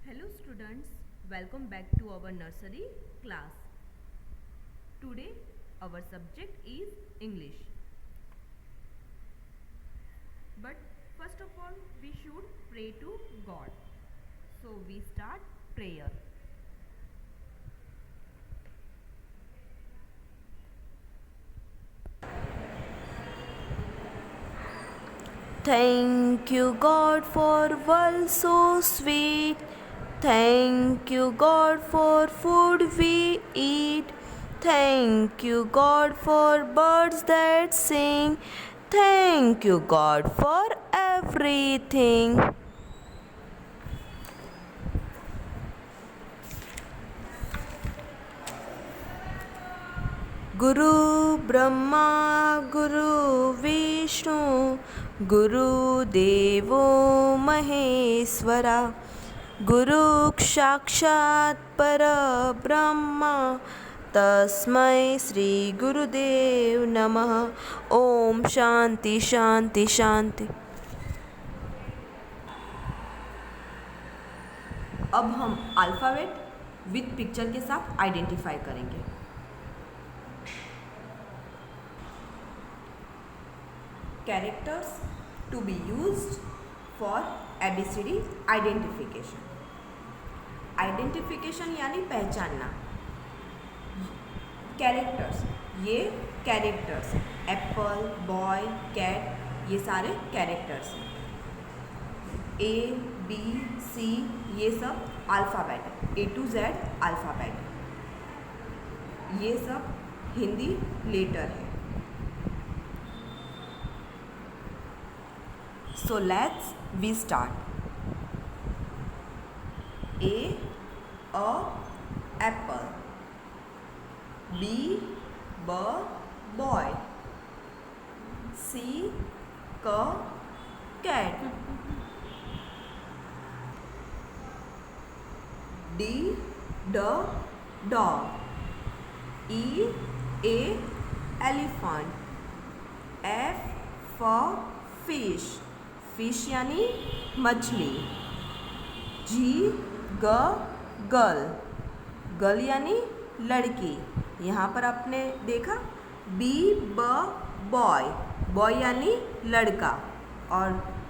Hello students, welcome back to our nursery class. Today our subject is English. But first of all we should pray to God. So we start prayer. Thank you, God, for world so sweet. Thank you, God, for food we eat. Thank you, God, for birds that sing. Thank you, God, for everything. गुरु ब्रह्मा गुरु विष्णु गुरुदेवो महेश्वरा गुरु साक्षात् परब्रह्मा तस्मै श्री गुरुदेव नमः। ओम शांति शांति शांति। अब हम alphabet with picture के साथ identify करेंगे। Characters to be used for ABCD identification. Identification यानी पहचानना। कैरेक्टर्स, ये कैरेक्टर्स एप्पल, बॉय, कैट, ये सारे कैरेक्टर्स हैं। A, B, C ये सब अल्फ़ाबेट है, A to Z अल्फ़ाबेट है। ये सब हिंदी लेटर है। So let's we start. A apple. B boy. C cat. D dog. E elephant. F for fish. Fish यानी मछली। जी गर्ल, गर्ल यानी लड़की। यहाँ पर आपने देखा बी बॉय, बॉय यानी लड़का, और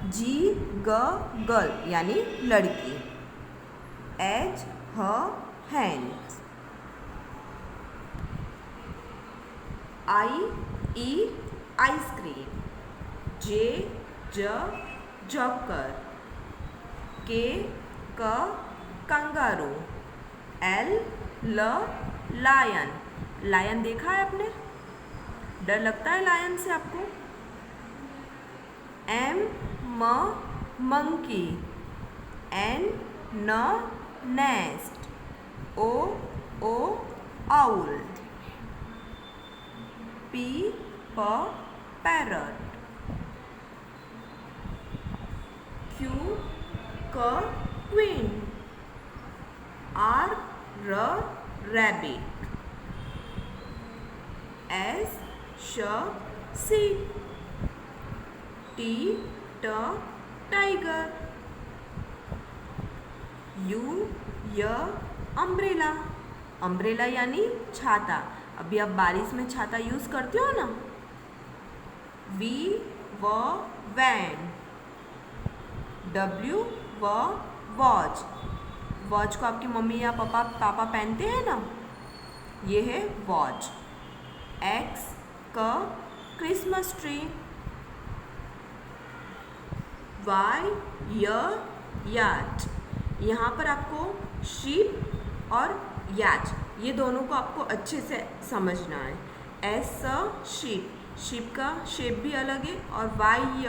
जी गर्ल यानी लड़की। H hand. I ice cream. J joker. K kangaroo. L lion, lion देखा है आपने? डर लगता है लायन से आपको? M monkey. N nest. O owl. P parrot. Q queen. R rabbit. S sheep. T tiger. U umbrella. Umbrella यानी छाता। अभी आप बारिश में छाता यूज़ करते हो ना। V van. W watch, watch को आपकी मम्मी या पापा पहनते हैं ना, ये है watch. X Christmas tree. Y याच, यहाँ पर आपको शीप और याच ये दोनों को आपको अच्छे से समझना है। S शीप, शीप का शेप भी अलग है, और वाई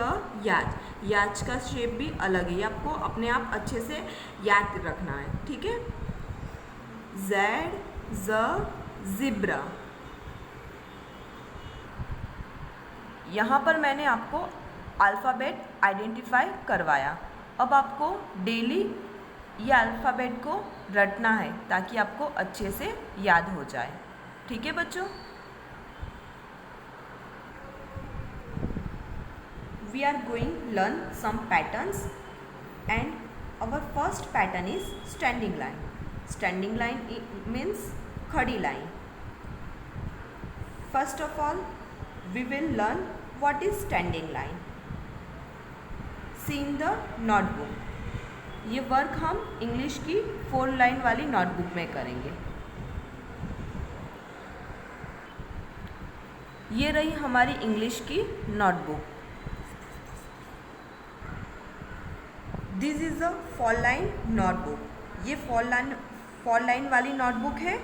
याच, याच का शेप भी अलग है। ये आपको अपने आप अच्छे से याद रखना है, ठीक है। जेड ज़िब्रा। यहाँ पर मैंने आपको अल्फ़ाबेट आइडेंटिफाई करवाया। अब आपको डेली ये अल्फ़ाबेट को रटना है ताकि आपको अच्छे से याद हो जाए, ठीक है बच्चों। We are going to learn some patterns, and our first first pattern is standing line. Standing line means खड़ी line. First of all we will learn what is standing line. See in the notebook. ये work हम English की 4 line वाली notebook में करेंगे. ये रही हमारी इंग्लिश की notebook. This is a 4 line notebook. ये 4 लाइन वाली नोटबुक है.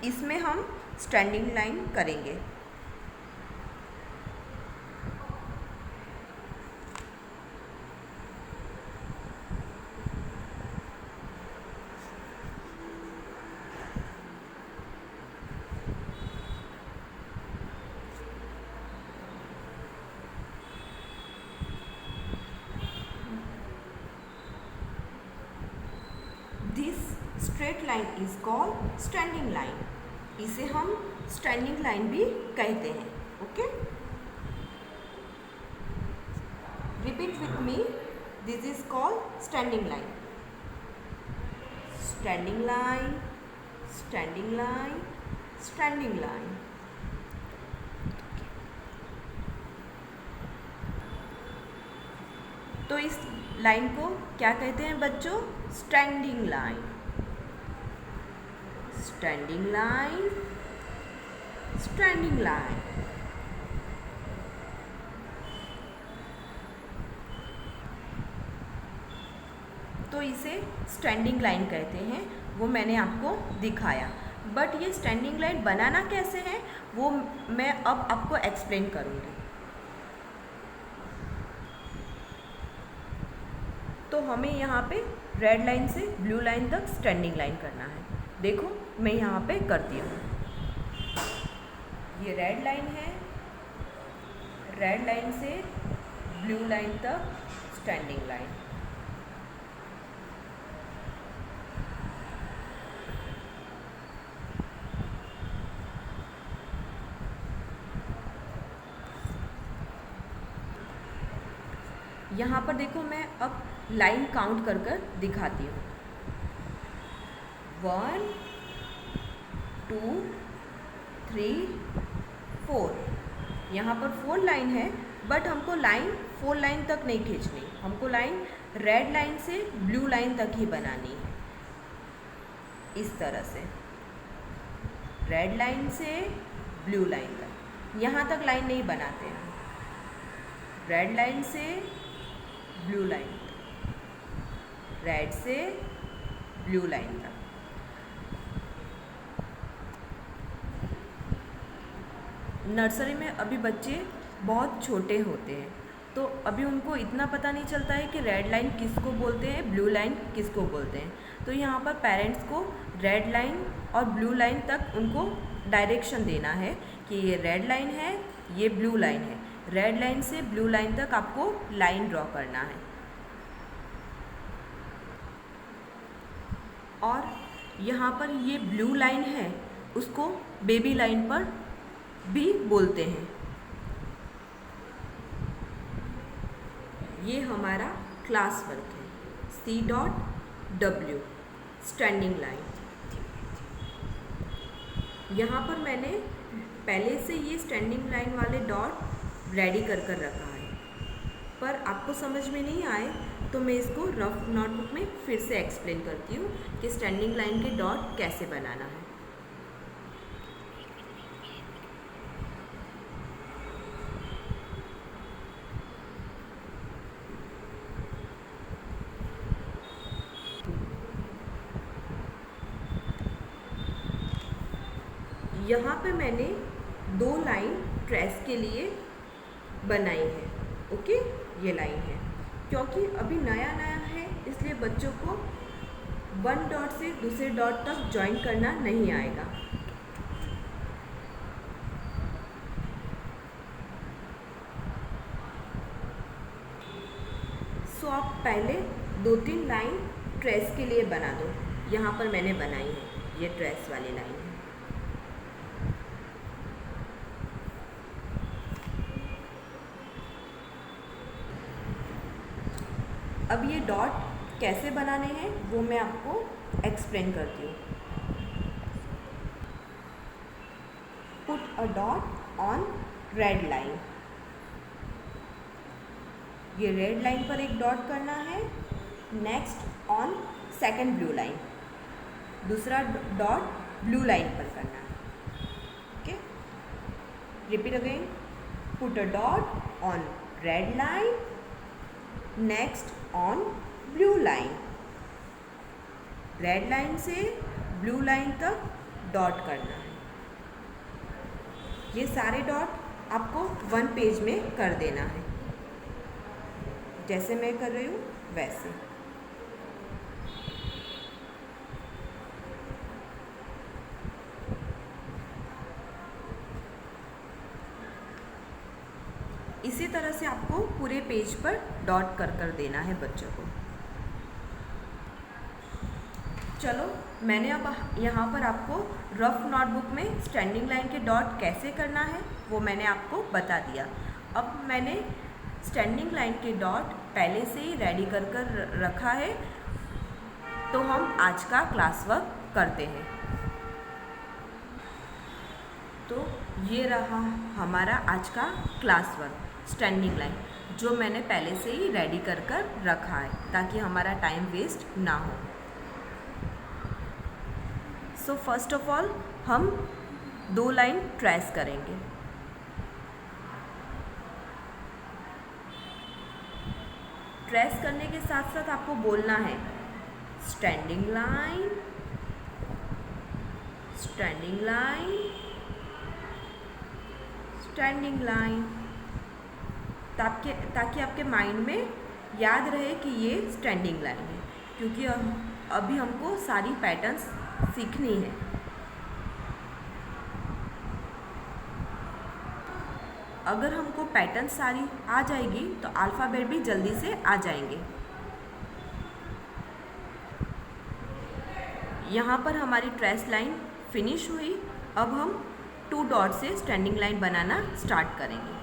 इसमें हम स्टैंडिंग लाइन करेंगे. This straight line is called standing line. इसे हम स्टैंडिंग लाइन भी कहते हैं. Okay, repeat with me. This is called standing line. Standing line, standing line, standing line. तो इस लाइन को क्या कहते हैं बच्चों? Standing line. Standing line, standing line. तो इसे स्टैंडिंग लाइन कहते हैं. वो मैंने आपको दिखाया. बट ये स्टैंडिंग लाइन बनाना कैसे है वो मैं अब आपको एक्सप्लेन करूँगी. तो हमें यहाँ पे रेड लाइन से ब्लू लाइन तक स्टैंडिंग लाइन करना है. देखो मैं यहाँ पे करती हूँ. ये रेड लाइन है. रेड लाइन से ब्लू लाइन तक स्टैंडिंग लाइन. यहाँ पर देखो मैं अब लाइन काउंट कर कर दिखाती हूँ. 1 2 3 4. यहाँ पर 4 लाइन है. बट हमको लाइन 4 लाइन तक नहीं खींचनी. हमको लाइन रेड लाइन से ब्लू लाइन तक ही बनानी है. इस तरह से रेड लाइन से ब्लू लाइन तक. यहाँ तक लाइन नहीं बनाते हैं. रेड लाइन से ब्लू लाइन तक, रेड से ब्लू लाइन तक. नर्सरी में अभी बच्चे बहुत छोटे होते हैं तो अभी उनको इतना पता नहीं चलता है कि रेड लाइन किसको बोलते हैं, ब्लू लाइन किसको बोलते हैं. तो यहाँ पर पेरेंट्स को रेड लाइन और ब्लू लाइन तक उनको डायरेक्शन देना है कि ये रेड लाइन है, ये ब्लू लाइन है. रेड लाइन से ब्लू लाइन तक आपको लाइन ड्रॉ करना है. और यहाँ पर ये ब्लू लाइन है उसको बेबी लाइन पर भी बोलते हैं. ये हमारा क्लास वर्क है. C.W standing line. यहाँ पर मैंने पहले से ये स्टैंडिंग लाइन वाले डॉट रेडी कर कर रखा है. पर आपको समझ में नहीं आए तो मैं इसको रफ नोटबुक में फिर से एक्सप्लेन करती हूँ कि स्टैंडिंग लाइन के डॉट कैसे बनाना है. यहाँ पे मैंने 2 लाइन ट्रेस के लिए बनाई है. ओके, ये लाइन है क्योंकि अभी नया नया है इसलिए बच्चों को 1 डॉट से दूसरे डॉट तक ज्वाइन करना नहीं आएगा. सो आप पहले 2-3 लाइन ट्रेस के लिए बना दो. यहाँ पर मैंने बनाई है, ये ट्रेस वाली लाइन है. अब ये डॉट कैसे बनाने हैं वो मैं आपको एक्सप्लेन करती हूँ। Put a dot on red line, ये रेड लाइन पर एक डॉट करना है। Next on second blue line, दूसरा डॉट ब्लू लाइन पर करना है। Okay, repeat again, put a dot on red line, next on blue line, red line से ब्लू लाइन तक डॉट करना है। ये सारे डॉट आपको 1 पेज में कर देना है, जैसे मैं कर रही हूँ वैसे। इसी तरह से आपको पूरे पेज पर डॉट कर देना है बच्चों को। चलो, मैंने अब यहाँ पर आपको रफ नोटबुक में स्टैंडिंग लाइन के डॉट कैसे करना है वो मैंने आपको बता दिया। अब मैंने स्टैंडिंग लाइन के डॉट पहले से ही रेडी कर रखा है, तो हम आज का क्लास वर्क करते हैं। तो ये रहा हमारा आज का क्लास वर्क, स्टैंडिंग लाइन, जो मैंने पहले से ही रेडी कर रखा है ताकि हमारा टाइम वेस्ट ना हो। सो फर्स्ट ऑफ ऑल हम 2 लाइन ट्रेस करेंगे। ट्रेस करने के साथ साथ आपको बोलना है standing line, standing line, standing line, ताकि आपके माइंड में याद रहे कि ये स्टैंडिंग लाइन है, क्योंकि अभी हमको सारी पैटर्न्स सीखनी है। अगर हमको पैटर्न सारी आ जाएगी तो अल्फ़ाबेट भी जल्दी से आ जाएंगे। यहाँ पर हमारी ट्रेस लाइन फिनिश हुई। अब हम 2 डॉट से स्टैंडिंग लाइन बनाना स्टार्ट करेंगे।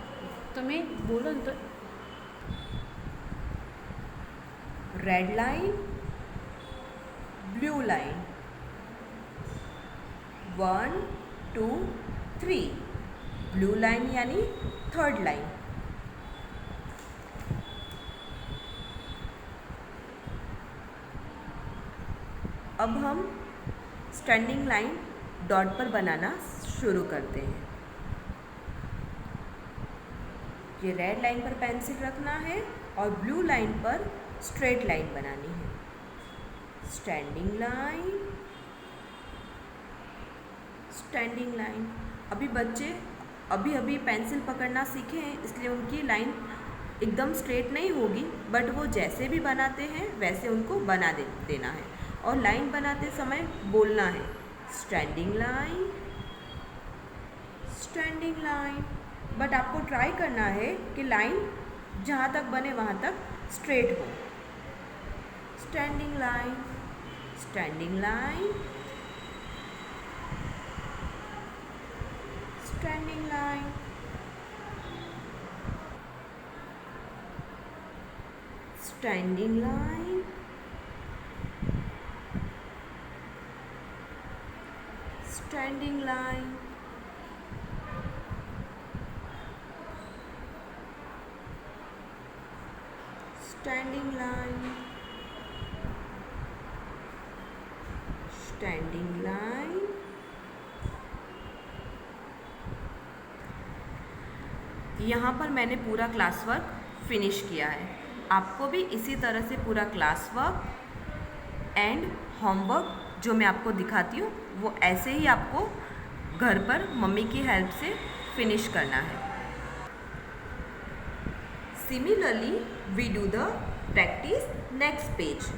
तो मैं बोलो तो red line, blue line, 1 2 3, blue line यानी थर्ड लाइन, अब हम स्टैंडिंग लाइन डॉट पर बनाना शुरू करते हैं। ये रेड लाइन पर पेंसिल रखना है और ब्लू लाइन पर स्ट्रेट लाइन बनानी है। Standing line, standing line. अभी बच्चे अभी पेंसिल पकड़ना सीखे हैं, इसलिए उनकी लाइन एकदम स्ट्रेट नहीं होगी, बट वो जैसे भी बनाते हैं वैसे उनको बना देना है। और लाइन बनाते समय बोलना है standing line, standing line. But आपको ट्राई करना है कि लाइन जहाँ तक बने वहाँ तक स्ट्रेट हो। Standing line, standing line, standing line, standing line, standing line, standing line, standing line. यहाँ पर मैंने पूरा क्लास वर्क फिनिश किया है। आपको भी इसी तरह से पूरा क्लास वर्क एंड होमवर्क जो मैं आपको दिखाती हूँ वो ऐसे ही आपको घर पर मम्मी की हेल्प से फिनिश करना है। Similarly we do the practice next page.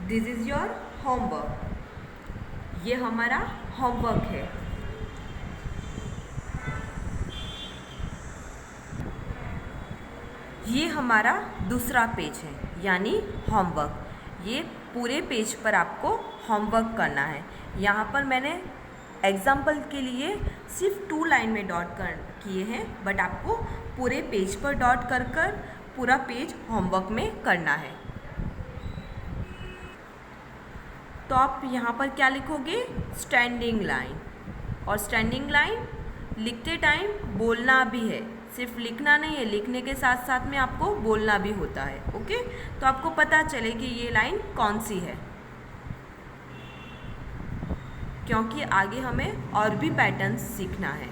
This is your homework. ये हमारा होमवर्क है। ये हमारा दूसरा पेज है यानी होमवर्क। ये पूरे पेज पर आपको होमवर्क करना है। यहाँ पर मैंने एग्जाम्पल के लिए सिर्फ 2 लाइन में डॉट किए हैं, बट आपको पूरे पेज पर डॉट कर पूरा पेज होमवर्क में करना है। तो आप यहाँ पर क्या लिखोगे? Standing line. और स्टैंडिंग लाइन लिखते टाइम बोलना भी है, सिर्फ लिखना नहीं है, लिखने के साथ साथ में आपको बोलना भी होता है। ओके, तो आपको पता चले कि ये लाइन कौन सी है, क्योंकि आगे हमें और भी पैटर्न्स सीखना है,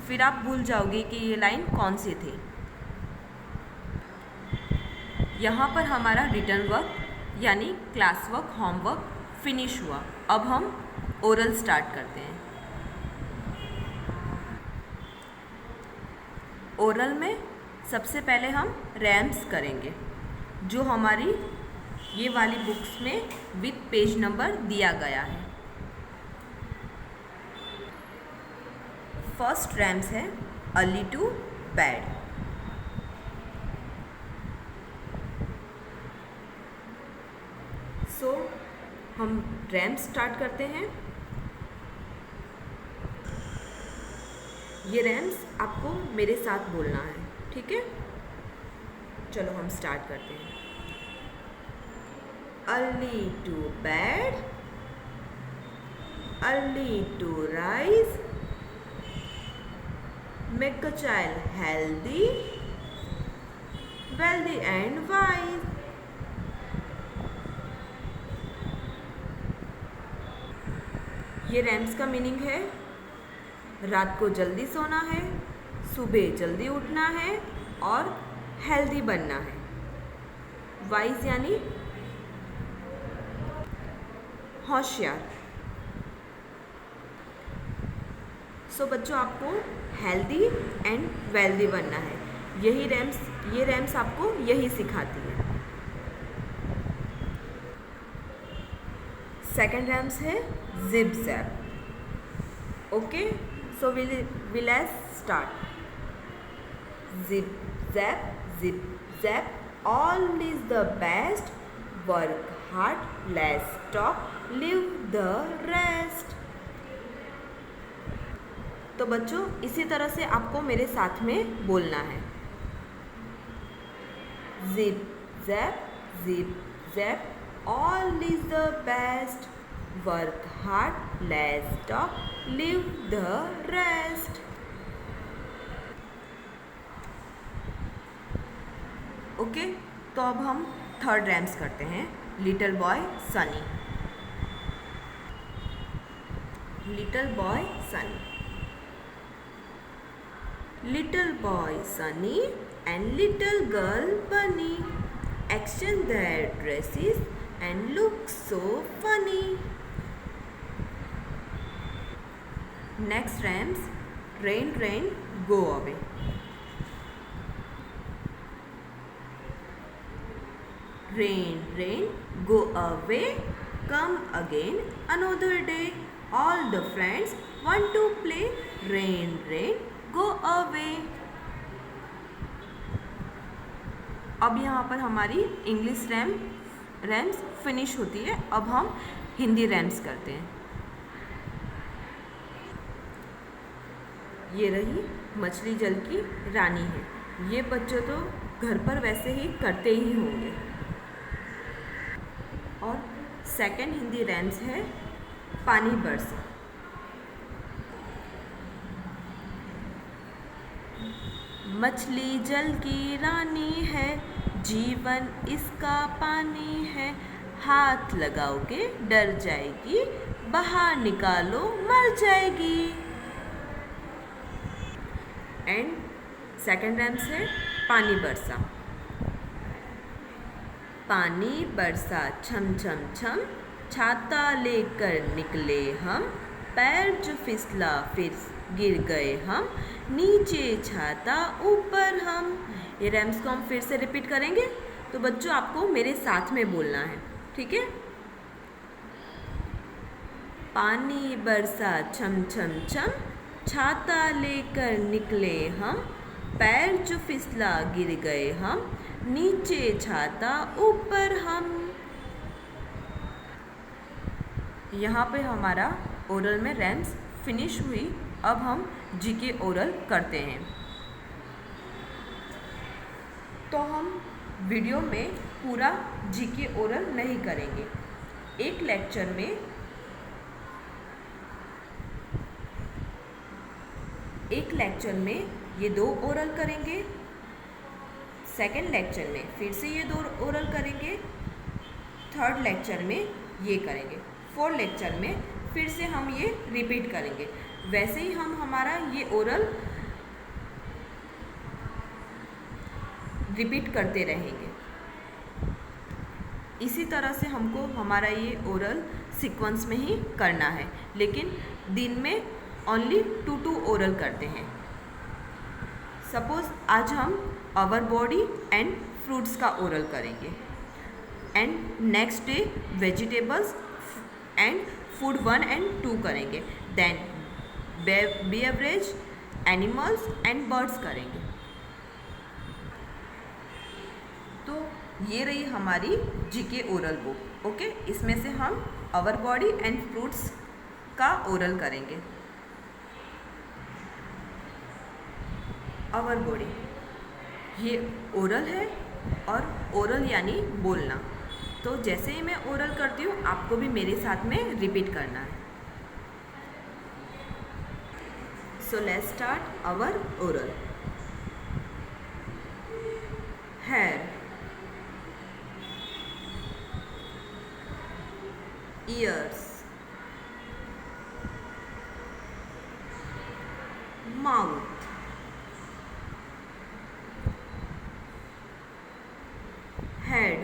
फिर आप भूल जाओगे कि ये लाइन कौन सी थी। यहाँ पर हमारा रिटन वर्क यानी क्लास वर्क, होमवर्क फिनिश हुआ। अब हम ओरल स्टार्ट करते हैं। ओरल में सबसे पहले हम रैम्स करेंगे, जो हमारी ये वाली बुक्स में विथ पेज नंबर दिया गया है। फर्स्ट रैम्स है अर्ली टू बेड। सो हम रैम्स स्टार्ट करते हैं। ये रैम्स आपको मेरे साथ बोलना है, ठीक है? चलो हम स्टार्ट करते हैं। Early to bed, early to rise, make a child healthy, wealthy and wise. ये रैम्स का मीनिंग है रात को जल्दी सोना है, सुबह जल्दी उठना है और हेल्दी बनना है। वाइज यानी होशियार। सो बच्चों, आपको हेल्दी एंड वेल्दी बनना है। ये रैम्स आपको यही सिखाती है। सेकेंड रैम्स है zip JAP. Okay, so let's start. Zip zap, all is the best, work hard, let's stop, live the rest. तो बच्चों, इसी तरह से आपको मेरे साथ में बोलना है। Zip zap, all is the best, work hard, let's stop, live the rest. Okay, तो अब हम थर्ड रैम्स करते हैं। Little boy Sunny. Little boy Sunny, little boy Sunny and little girl bunny exchange their dresses and look so funny. Next rhymes, rain rain go away. Rain rain go away, come again another day, all the friends want to play, rain rain go away. अब यहाँ पर हमारी English rams finish होती है। अब हम Hindi rams करते हैं। ये रही मछली जल की रानी है। ये बच्चों तो घर पर वैसे ही करते ही होंगे। और सेकंड हिंदी रैम्स है पानी बरसा। मछली जल की रानी है, जीवन इसका पानी है, हाथ लगाओगे डर जाएगी, बाहर निकालो मर जाएगी। एंड सेकंड रैम्स है पानी बरसा। पानी बरसा छम छम छम, छाता लेकर निकले हम, पैर जो फिसला फिर गिर गए हम, नीचे छाता ऊपर हम। ये रैम्स को हम फिर से रिपीट करेंगे। तो बच्चों, आपको मेरे साथ में बोलना है, ठीक है? पानी बरसा छम छम छम, छाता लेकर निकले हम, पैर जो फिसला गिर गए हम, नीचे छाता ऊपर हम। यहाँ पे हमारा ओरल में रैम्स फिनिश हुई। अब हम जीके ओरल करते हैं। तो हम वीडियो में पूरा जीके ओरल नहीं करेंगे। एक लेक्चर में ये 2 ओरल करेंगे, सेकेंड लेक्चर में फिर से ये 2 ओरल करेंगे, थर्ड लेक्चर में ये करेंगे, फोर्थ लेक्चर में फिर से हम ये रिपीट करेंगे। वैसे ही हम हमारा ये ओरल रिपीट करते रहेंगे। इसी तरह से हमको हमारा ये ओरल सीक्वेंस में ही करना है, लेकिन दिन में ओनली 2 ओरल करते हैं। सपोज आज हम आवर बॉडी एंड फ्रूट्स का ओरल करेंगे and next day vegetables and food 1 and 2 करेंगे, then beverage, animals and birds करेंगे। तो ये रही हमारी जीके ओरल बुक। ओके, इसमें से हम आवर बॉडी एंड फ्रूट्स का ओरल करेंगे। आवर बॉडी ये ओरल है और ओरल यानी बोलना। तो जैसे ही मैं ओरल करती हूँ आपको भी मेरे साथ में रिपीट करना है। So let's start our oral. Head, ears, mouth, head,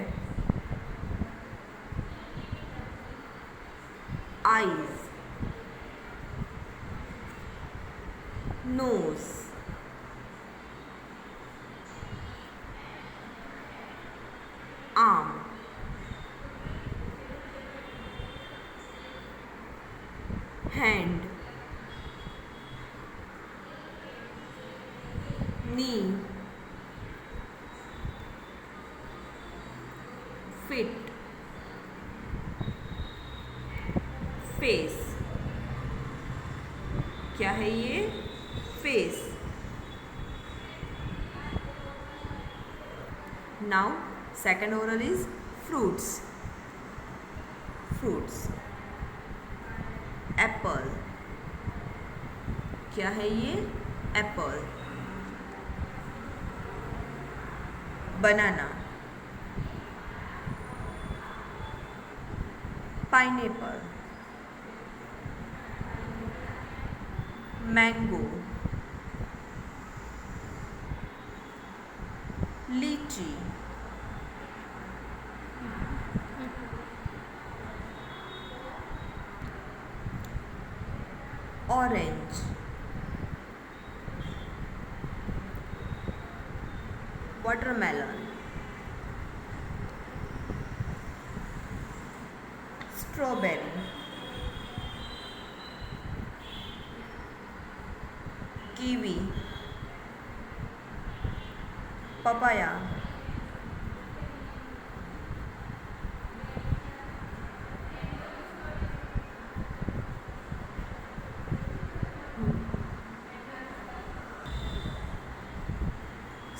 eyes, nose, arm, hand, knee, feet, face। क्या है ये? Face. Now second oral is fruits. Fruits, apple. क्या है ये? Apple. Banana, pineapple, mango, lychee, orange, watermelon, strawberry, kiwi, papaya,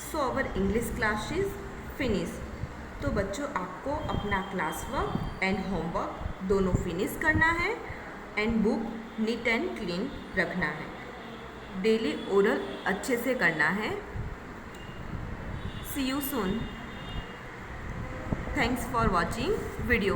so our English class is finish. तो बच्चों आपको अपना क्लास वर्क एंड होमवर्क दोनों फिनिश करना है and book neat and clean रखना है। डेली ओरल अच्छे से करना है। See you soon. Thanks for watching video.